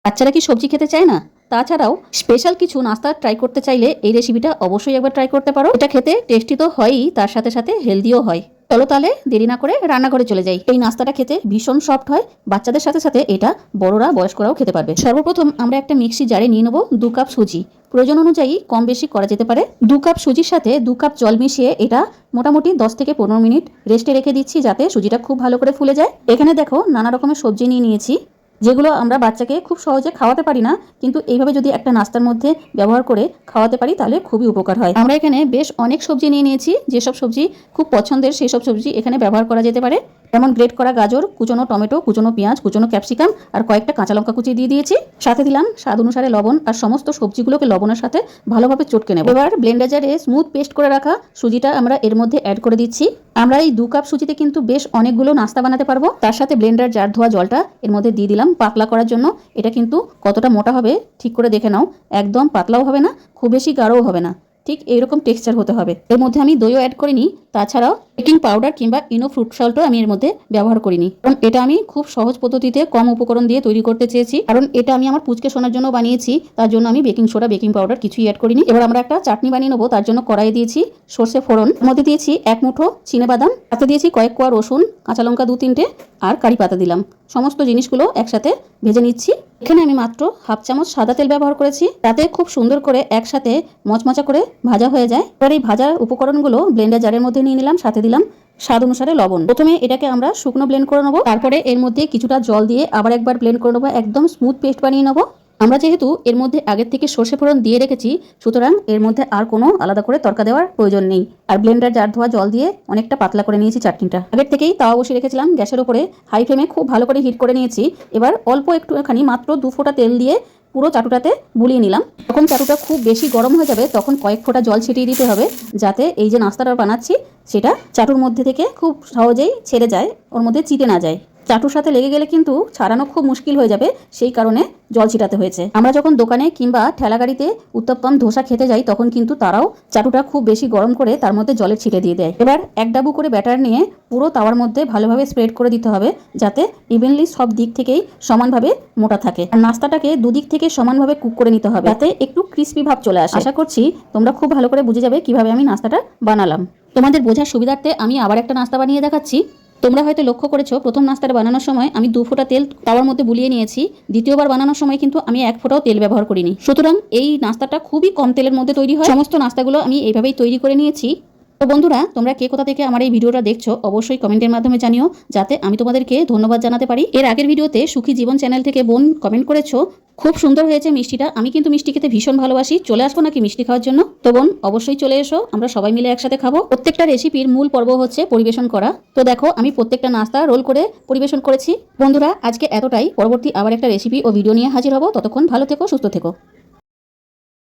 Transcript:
বাচ্চারা কি সবজি খেতে চায় না? তাছাড়াও স্পেশাল কিছু নাস্তা ট্রাই করতে চাইলে এই রেসিপিটা অবশ্যই একবার ট্রাই করতে পারো। এটা খেতে টেস্টি তো হয়ই, তার সাথে সাথে হেলদিও হয়। চলো তাহলে দেরি না করে রান্নাঘরে চলে যাই। এই নাস্তাটা খেতে ভীষণ সফট হয়, বাচ্চাদের সাথে সাথে এটা বড়রা বয়স্করাও খেতে পারবে। সর্বপ্রথম আমরা একটা মিক্সি জারে নিয়ে নেবো 2 কাপ সুজি। প্রয়োজন অনুযায়ী কম বেশি করা যেতে পারে। 2 কাপ সুজির সাথে 2 কাপ জল মিশিয়ে এটা মোটামুটি 10 থেকে 15 মিনিট রেস্টে রেখে দিচ্ছি, যাতে সুজিটা খুব ভালো করে ফুলে যায়। এখানে দেখো নানা রকমের সবজি নিয়ে নিয়েছি, যেগুলো আমরা বাচ্চাকে খুব সহজে খাওয়াতে পারি না, কিন্তু এইভাবে যদি একটা নাস্তার মধ্যে ব্যবহার করে খাওয়াতে পারি তাহলে খুবই উপকার হয়। আমরা এখানে বেশ অনেক সবজি নিয়ে নিয়েছি, যেসব সবজি খুব পছন্দের সেই সব সবজি এখানে ব্যবহার করা যেতে পারে। যেমন গ্রেট করা গাজর, কুচনো টমেটো, কুচনো পেঁয়াজ, কুচনো ক্যাপসিকাম আর কয়েকটা কাঁচা লঙ্কা কুচি দিয়ে দিয়েছি। সাথে দিলাম স্বাদ অনুসারে লবণ আর সমস্ত সবজিগুলোকে লবণের সাথে ভালোভাবে চটকে নেব। এবার ব্লেন্ডার জারে স্মুথ পেস্ট করে রাখা সুজিটা আমরা এর মধ্যে অ্যাড করে দিচ্ছি। আমরা এই 2 কাপ সুজিতে কিন্তু বেশ অনেকগুলো নাস্তা বানাতে পারবো। তার সাথে ব্লেন্ডার জার ধোয়া জলটা এর মধ্যে দিয়ে দিলাম পাতলা করার জন্য। এটা কিন্তু কতটা মোটা হবে ঠিক করে দেখে নাও, একদম পাতলাও হবে না, খুব বেশি গাঢ়ও হবে না, ঠিক এইরকম টেক্সচার হতে হবে। এর মধ্যে আমি দইও অ্যাড করিনি, তাছাড়াও বেকিং পাউডার কিংবা ইনো ফ্রুট সল্টও আমি এর মধ্যে ব্যবহার করিনি, কারণ এটা আমি খুব সহজ পদ্ধতিতে কম উপকরণ দিয়ে তৈরি করতে চেয়েছি। কারণ এটা আমি আমার পুচকে সোনার জন্য বানিয়েছি, তার জন্য আমি বেকিং সোডা, বেকিং পাউডার কিছুই অ্যাড করিনি। এবার আমরা একটা চাটনি বানিয়ে নেবো, তার জন্য কড়াইয়ে দিয়েছি সর্ষে ফোড়ন, এর মধ্যে দিয়েছি 1 মুঠো চিনেবাদাম, তাতে দিয়েছি কয়েক কোয়া রসুন, কাঁচা লঙ্কা 2-3টে আর কারি পাতা দিলাম। সমস্ত জিনিসগুলো একসাথে ভেজে নিচ্ছি। এখানে আমি মাত্র হাফ চামচ সাদা তেল ব্যবহার করেছি, তাতে খুব সুন্দর করে একসাথে মচমচা করে ভাজা হয়ে যায়। এবার এই ভাজা উপকরণগুলো ব্লেন্ডার জারের মধ্যে নিয়ে নিলাম, সাথে দিলাম স্বাদ অনুসারে লবণ। প্রথমে এটাকে আমরা শুকনো ব্লেন্ড করে নেবো, তারপরে এর মধ্যে কিছুটা জল দিয়ে আবার একবার ব্লেন্ড করে নেবো, একদম স্মুথ পেস্ট বানিয়ে নেবো। আমরা যেহেতু এর মধ্যে আগের থেকে সর্ষে ফোড়ন দিয়ে রেখেছি, সুতরাং এর মধ্যে আর কোনো আলাদা করে তড়কা দেওয়ার প্রয়োজন নেই। আর ব্লেন্ডার জার ধোয়া জল দিয়ে অনেকটা পাতলা করে নিয়েছি চাটনিটা। আগের থেকেই তাওয়া বসিয়ে রেখেছিলাম গ্যাসের উপরে, হাই ফ্লেমে খুব ভালো করে হিট করে নিয়েছি। এবার অল্প একটুখানি মাত্র 2 ফোঁটা তেল দিয়ে পুরো চাটুটাতে বুলিয়ে নিলাম। যখন চাটুটা খুব বেশি গরম হয়ে যাবে তখন কয়েক ফোঁটা জল ছিটিয়ে দিতে হবে, যাতে এই যে নাস্তাটা বানাচ্ছি সেটা চাটুর মধ্যে থেকে খুব সহজেই ছেড়ে যায়, ওর মধ্যে চিটে না যায়। চাটুর সাথে লেগে গেলে কিন্তু ছাড়ানো খুব মুশকিল হয়ে যাবে, সেই কারণে জল ছিটাতে হয়েছে। আমরা যখন দোকানে কিংবা ঠেলা গাড়িতে উত্তপ্পম, ধোসা খেতে যাই তখন কিন্তু তারাও চাটুটা খুব বেশি গরম করে তার মধ্যে জলের ছিটে দিয়ে দেয়। এবার 1 ডাবু করে ব্যাটার নিয়ে পুরো তাওয়ার মধ্যে ভালোভাবে স্প্রেড করে দিতে হবে, যাতে ইভেনলি সব দিক থেকেই সমানভাবে মোটা থাকে। আর নাস্তাটাকে দুদিক থেকে সমানভাবে কুক করে নিতে হবে, যাতে একটু ক্রিস্পি ভাব চলে আসে। আশা করছি তোমরা খুব ভালো করে বুঝে যাবে কিভাবে আমি নাস্তাটা বানালাম। তোমাদের বোঝার সুবিধার্থে আমি আবার একটা নাস্তা বানিয়ে দেখাচ্ছি। তোমরা হয়তো লক্ষ্য করেছো, প্রথম নাস্তাটা বানানোর সময় আমি 2 ফোঁটা তেল তাওয়ার মধ্যে বুলিয়ে নিয়েছি, দ্বিতীয়বার বানানোর সময় কিন্তু আমি 1 ফোঁটাও তেল ব্যবহার করিনি। সুতরাং এই নাস্তাটা খুবই কম তেলের মধ্যে তৈরি হয়। সমস্ত নাস্তাগুলো আমি এইভাবেই তৈরি করে নিয়েছি। তো বন্ধুরা, তোমরা কে কোথা থেকে আমার এই ভিডিওটা দেখছো অবশ্যই কমেন্টের মাধ্যমে জানিও, যাতে আমি তোমাদেরকে ধন্যবাদ জানাতে পারি। এর আগের ভিডিওতে সুখী জীবন চ্যানেল থেকে বোন কমেন্ট করেছো, খুব সুন্দর হয়েছে মিষ্টিটা। আমি কিন্তু মিষ্টি খেতে ভীষণ ভালোবাসি, চলে আসবো নাকি মিষ্টি খাওয়ার জন্য? তো বোন অবশ্যই চলে এসো, আমরা সবাই মিলে একসাথে খাবো। প্রত্যেকটা রেসিপির মূল পর্ব হচ্ছে পরিবেশন করা। তো দেখো আমি প্রত্যেকটা নাস্তা রোল করে পরিবেশন করেছি। বন্ধুরা আজকে এতটাই, পরবর্তী আবার একটা রেসিপি ও ভিডিও নিয়ে হাজির হব। ততক্ষণ ভালো থেকো, সুস্থ থেকো।